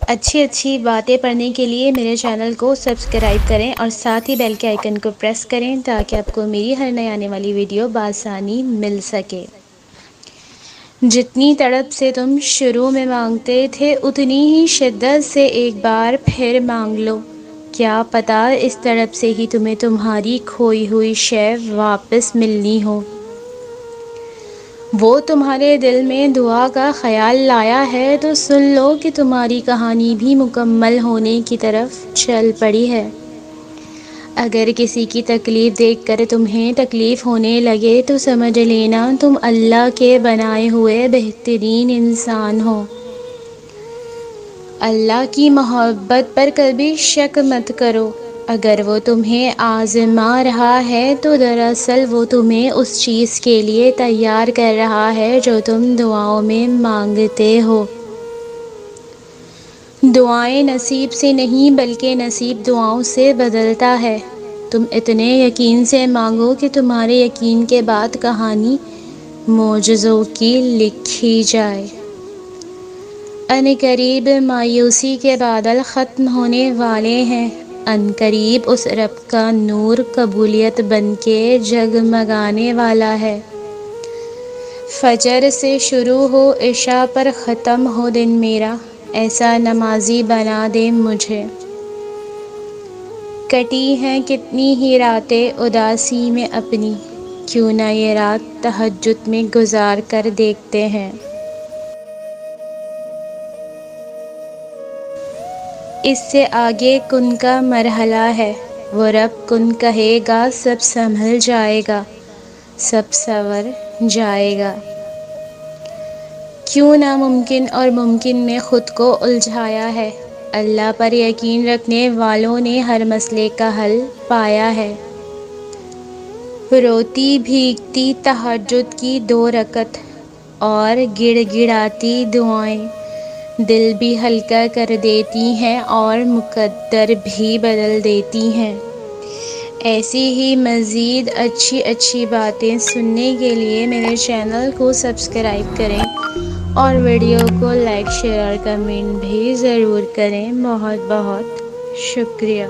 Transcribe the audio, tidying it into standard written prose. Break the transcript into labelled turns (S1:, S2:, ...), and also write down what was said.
S1: اچھی اچھی باتیں پڑھنے کے لیے میرے چینل کو سبسکرائب کریں اور ساتھ ہی بیل کے آئیکن کو پریس کریں تاکہ آپ کو میری ہر نئی آنے والی ویڈیو بآسانی مل سکے۔ جتنی تڑپ سے تم شروع میں مانگتے تھے اتنی ہی شدت سے ایک بار پھر مانگ لو، کیا پتہ اس تڑپ سے ہی تمہیں تمہاری کھوئی ہوئی شے واپس ملنی ہو۔ وہ تمہارے دل میں دعا کا خیال لایا ہے تو سن لو کہ تمہاری کہانی بھی مکمل ہونے کی طرف چل پڑی ہے۔ اگر کسی کی تکلیف دیکھ کر تمہیں تکلیف ہونے لگے تو سمجھ لینا تم اللہ کے بنائے ہوئے بہترین انسان ہو۔ اللہ کی محبت پر کبھی شک مت کرو، اگر وہ تمہیں آزما رہا ہے تو دراصل وہ تمہیں اس چیز کے لیے تیار کر رہا ہے جو تم دعاؤں میں مانگتے ہو۔ دعائیں نصیب سے نہیں بلکہ نصیب دعاؤں سے بدلتا ہے۔ تم اتنے یقین سے مانگو کہ تمہارے یقین کے بعد کہانی معجزوں کی لکھی جائے۔ عنقریب مایوسی کے بادل ختم ہونے والے ہیں، عنقریب اس رب کا نور قبولیت بن کے جگمگانے والا ہے۔ فجر سے شروع ہو عشاء پر ختم ہو دن میرا، ایسا نمازی بنا دے مجھے۔ کٹی ہیں کتنی ہی راتیں اداسی میں اپنی، کیوں نہ یہ رات تہجد میں گزار کر دیکھتے ہیں۔ اس سے آگے کن کا مرحلہ ہے، وہ رب کن کہے گا سب سنبھل جائے گا، سب سنور جائے گا۔ کیوں ناممکن اور ممکن میں خود کو الجھایا ہے، اللہ پر یقین رکھنے والوں نے ہر مسئلے کا حل پایا ہے۔ روتی بھیگتی تہجد کی 2 رکعت اور گڑ گڑاتی دعائیں دل بھی ہلکا کر دیتی ہیں اور مقدر بھی بدل دیتی ہیں۔ ایسی ہی مزید اچھی باتیں سننے کے لیے میرے چینل کو سبسکرائب کریں اور ویڈیو کو لائک شیئر اور کمنٹ بھی ضرور کریں۔ بہت بہت شکریہ۔